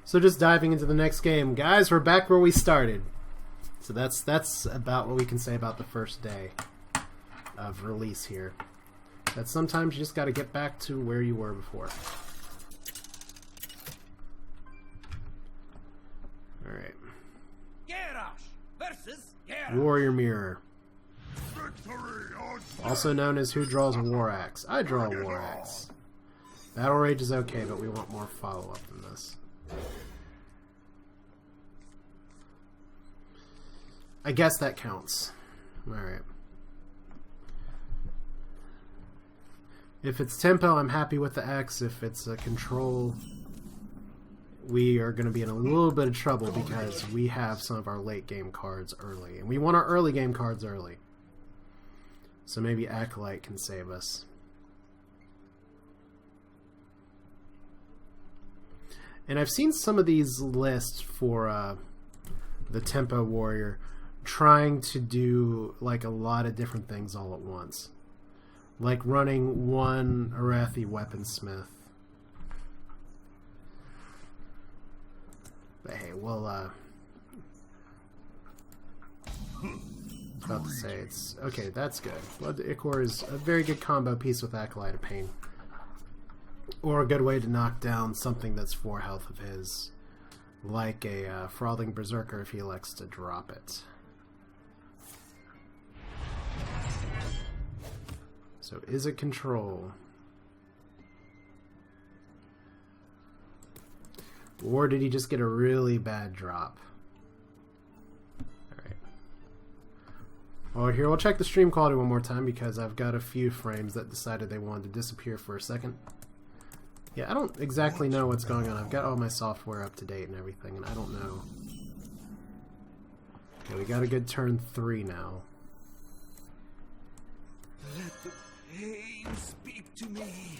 So just diving into the next game. Guys, we're back where we started. So that's about what we can say about the first day of release here. That sometimes you just got to get back to where you were before. Alright. Warrior Mirror. Also known as who draws a War Axe. I draw a War Axe. Battle Rage is okay, but we want more follow-up than this. I guess that counts. Alright. If it's tempo, I'm happy with the X. If it's a control, we are going to be in a little bit of trouble because we have some of our late game cards early. And we want our early game cards early. So maybe Acolyte can save us. And I've seen some of these lists for the Tempo Warrior trying to do like a lot of different things all at once. Like running one Arathi Weaponsmith. But hey, well, about to say it's okay. That's good. Blood to Ichor is a very good combo piece with Acolyte of Pain, or a good way to knock down something that's 4 health of his, like a Frothing Berserker if he elects to drop it. So is it control? Or did he just get a really bad drop? Alright. Well, here, we'll check the stream quality one more time because I've got a few frames that decided they wanted to disappear for a second. Yeah, I don't exactly know what's going on. I've got all my software up to date and everything, and I don't know. Okay, we got a good turn 3 now. Let the pain speak to me.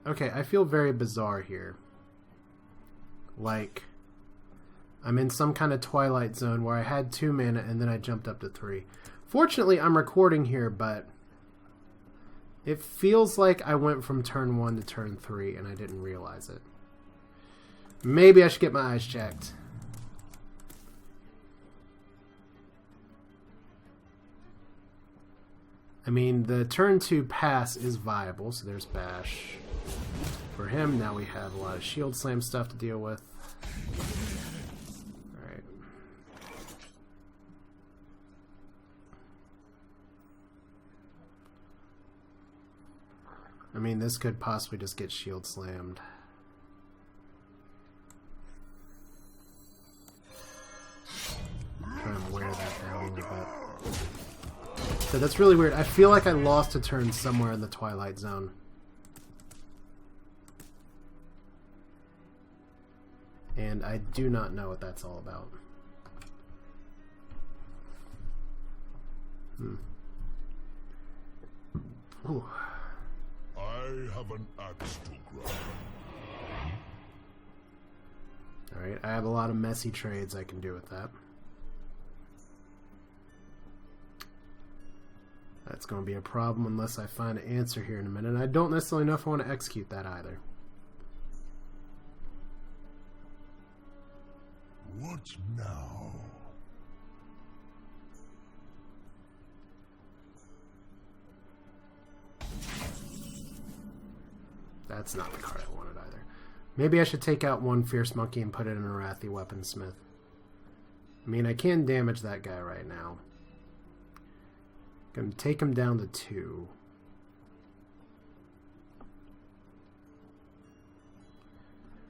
Okay, I feel very bizarre here. Like, I'm in some kind of Twilight Zone where I had 2 mana and then I jumped up to 3. Fortunately, I'm recording here, but it feels like I went from turn 1 to turn 3 and I didn't realize it. Maybe I should get my eyes checked. I mean, the turn 2 pass is viable, so there's Bash. For him, now we have a lot of Shield Slam stuff to deal with. Alright. I mean, this could possibly just get Shield Slammed. Try and wear that down a little bit. So that's really weird. I feel like I lost a turn somewhere in the Twilight Zone. And I do not know what that's all about. Ooh. I have an axe to grind. Alright, I have a lot of messy trades I can do with that. That's going to be a problem unless I find an answer here in a minute. And I don't necessarily know if I want to execute that either. What now? That's not the card I wanted either. Maybe I should take out one Fierce Monkey and put it in a Arathi Weaponsmith. I mean, I can damage that guy right now. Gonna take him down to 2.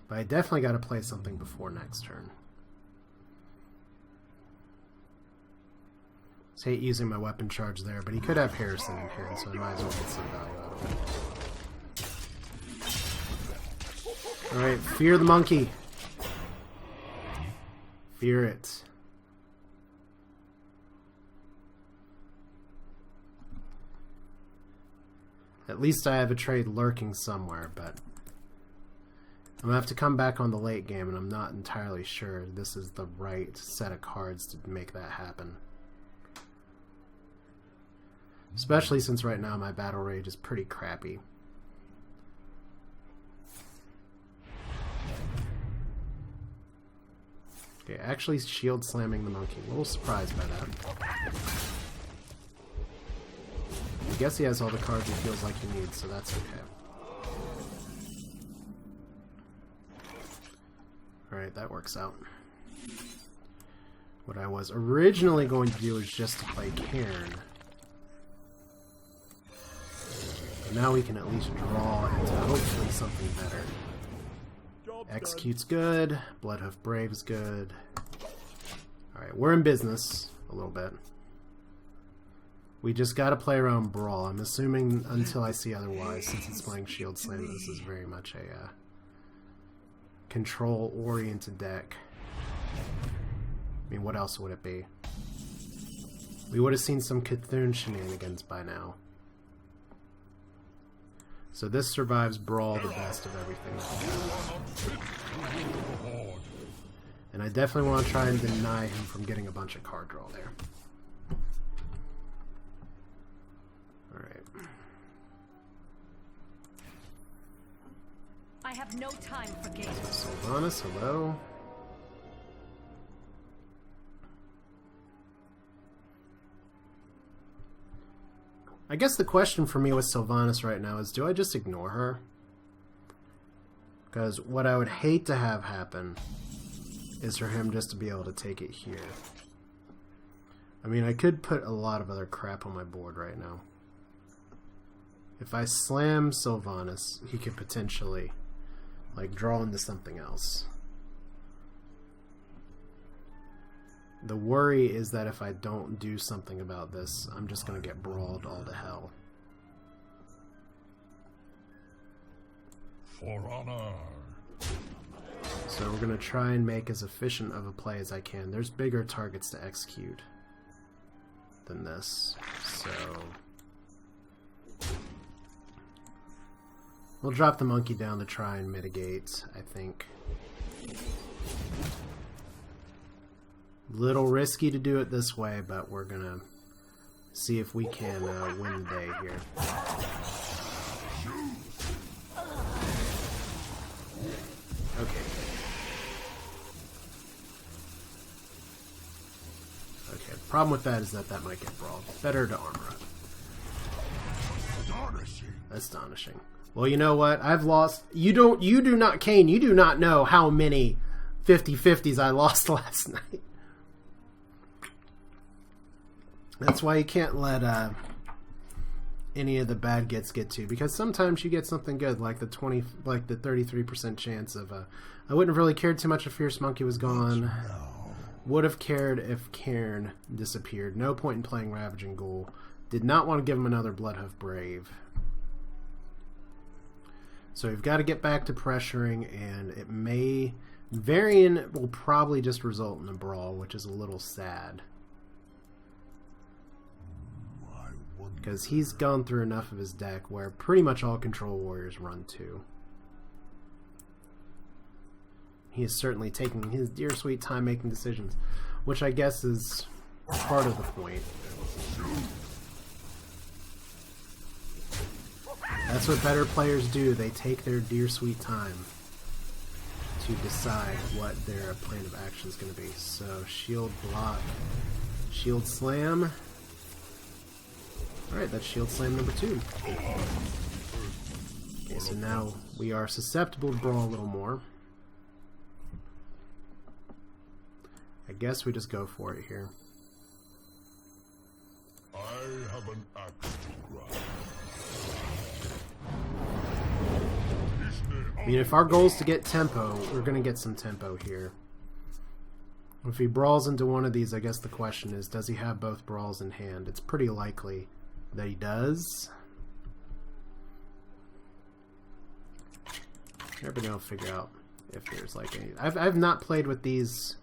But I definitely got to play something before next turn. I hate using my weapon charge there, but he could have Harrison in hand, so I might as well get some value out of it. Alright, fear the monkey. Fear it. At least I have a trade lurking somewhere, but I'm going to have to come back on the late game, and I'm not entirely sure this is the right set of cards to make that happen. Especially since right now my Battle Rage is pretty crappy. Okay, actually shield slamming the monkey. A little surprised by that. I guess he has all the cards he feels like he needs, so that's okay. Alright, that works out. What I was originally going to do is just to play Cairn. But now we can at least draw into hopefully something better. Execute's good. Bloodhoof Brave's good. Alright, we're in business a little bit. We just gotta play around Brawl. I'm assuming until I see otherwise, since it's playing Shield Slam, this is very much a control-oriented deck. I mean, what else would it be? We would have seen some Cthulhu shenanigans by now. So this survives Brawl the best of everything. And I definitely want to try and deny him from getting a bunch of card draw there. Alright. I have no time for games. Sylvanas, hello. I guess the question for me with Sylvanas right now is, do I just ignore her? Because what I would hate to have happen is for him just to be able to take it here. I mean, I could put a lot of other crap on my board right now. If I slam Sylvanas, he could potentially, like, draw into something else. The worry is that if I don't do something about this, I'm just going to get brawled all to hell. For honor. So we're going to try and make as efficient of a play as I can. There's bigger targets to execute than this, so we'll drop the monkey down to try and mitigate, I think. Little risky to do it this way, but we're gonna see if we can win the day here. Okay. Okay, the problem with that is that might get brawled. Better to armor up. Astonishing. Well, you know what? I've lost... You do not, Kane, you do not know how many 50-50s I lost last night. That's why you can't let any of the bad gets get to, because sometimes you get something good, like the 33% chance of I wouldn't have really cared too much if Fierce Monkey was gone. Would have cared if Cairn disappeared. No point in playing Ravaging Ghoul. Did not want to give him another Bloodhoof Brave. So we've got to get back to pressuring, and it may... Varian will probably just result in a brawl, which is a little sad. Because he's gone through enough of his deck where pretty much all control warriors run to. He is certainly taking his dear sweet time making decisions, which I guess is part of the point. That's what better players do. They take their dear sweet time to decide what their plan of action is going to be. So shield block, shield slam. Alright, that's shield slam number 2. Okay, so now we are susceptible to brawl a little more. I guess we just go for it here. I have an axe to grind. I mean, if our goal is to get tempo, we're going to get some tempo here. If he brawls into one of these, I guess the question is, does he have both brawls in hand? It's pretty likely that he does. Everybody will figure out if there's like any... I've not played with these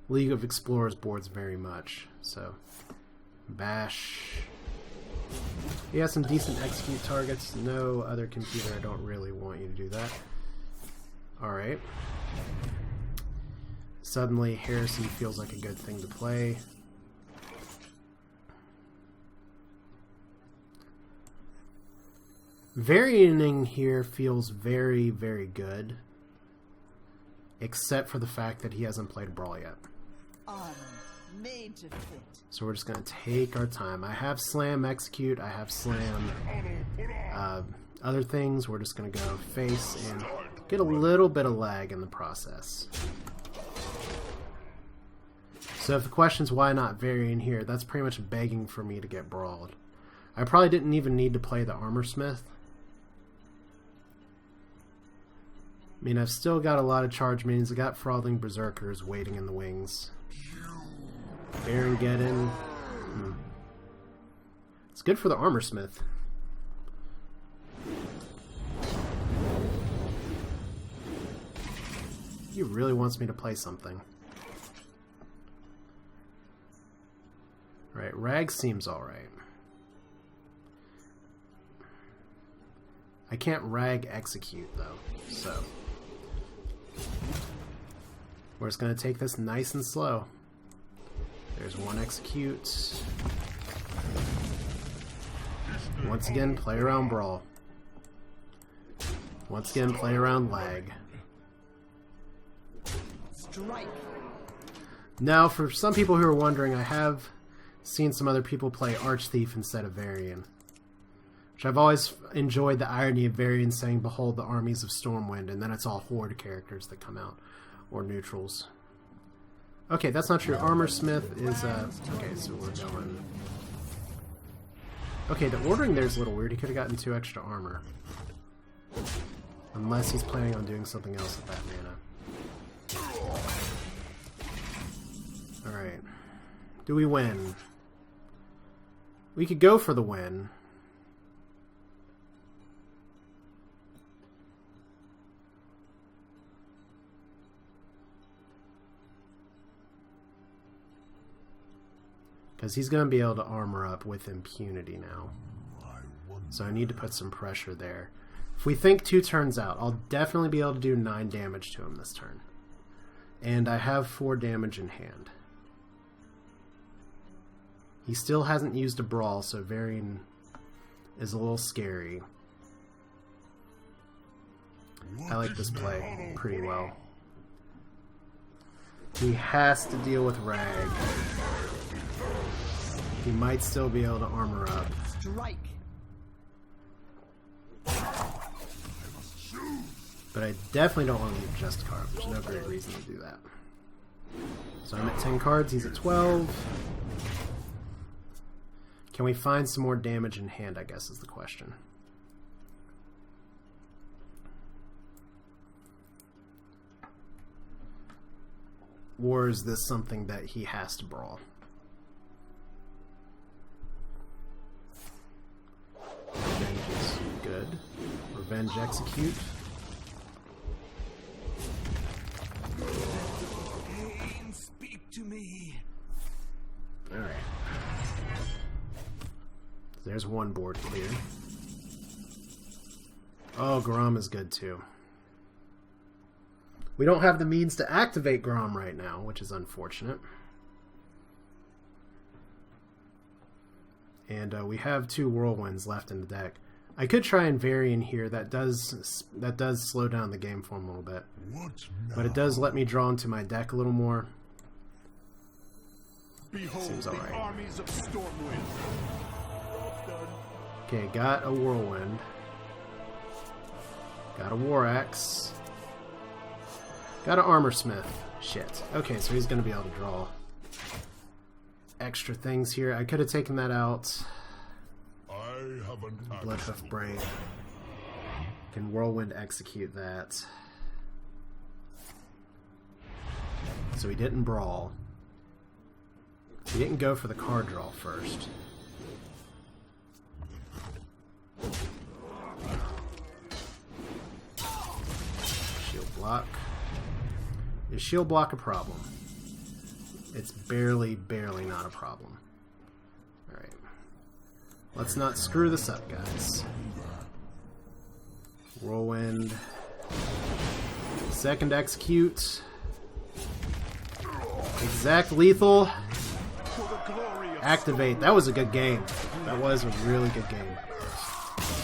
League of Explorers boards very much, so... Bash... He has some decent execute targets. No other computer, I don't really want you to do that. Alright. Suddenly, Heresy feels like a good thing to play. Varying here feels very, very good. except for the fact that he hasn't played Brawl yet. Made to fit. So we're just going to take our time. I have Slam Execute, I have Slam other things. We're just going to go face and get a little bit of lag in the process. So if the question's why not Varian here, that's pretty much begging for me to get brawled. I probably didn't even need to play the Armor Smith. I mean, I've still got a lot of charge minions. I got Frothing Berserkers waiting in the wings. Baron get in. It's good for the Armor Smith. He really wants me to play something. Right, Rag seems alright. I can't Rag Execute though, so we're just going to take this nice and slow. There's one Execute. Once again, play around Brawl. Once again, play around Lag. Strike. Now, for some people who are wondering, I have seen some other people play Archthief instead of Varian. Which I've always enjoyed the irony of Varian saying, "Behold the armies of Stormwind," and then it's all Horde characters that come out. Or neutrals. Okay, that's not true. Armor Smith is, okay, so we're going... Okay, the ordering there's a little weird. He could have gotten 2 extra armor. Unless he's planning on doing something else with that mana. Alright. Do we win? We could go for the win. Because he's going to be able to armor up with impunity now. So I need to put some pressure there. If we think 2 turns out, I'll definitely be able to do 9 damage to him this turn. And I have 4 damage in hand. He still hasn't used a Brawl, so Varian is a little scary. I like this play pretty well. He has to deal with Rag. He might still be able to armor up. Strike. But I definitely don't want to leave just a card. There's no great reason to do that. So I'm at 10 cards, he's at 12. Can we find some more damage in hand, I guess is the question. Or is this something that he has to brawl? Revenge is good. Revenge Execute. Pain, speak to me. Alright. There's one board clear. Oh, Grom is good too. We don't have the means to activate Grom right now, which is unfortunate. And we have 2 Whirlwinds left in the deck. I could try and Varian here. That does slow down the game for him a little bit. But it does let me draw into my deck a little more. Seems alright. Armies of Stormwind. Okay, got a Whirlwind. Got a War Axe. Got an Armor Smith. Shit. Okay, so he's going to be able to draw extra things here. I could have taken that out. I have an Bloodhoof Brave. Can Whirlwind execute that. So he didn't brawl. He didn't go for the card draw first. Shield block. Is shield block a problem? It's barely not a problem. Alright. Let's not screw this up, guys. Whirlwind. Second execute. Exact lethal. Activate. That was a good game. That was a really good game.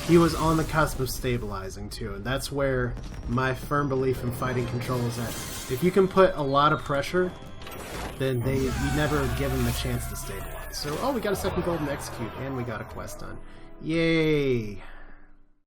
he was on the cusp of stabilizing too, and that's where my firm belief in fighting control is at. If you can put a lot of pressure, then you never give him a chance to stabilize. So, oh, we got a second golden execute, and we got a quest done. Yay!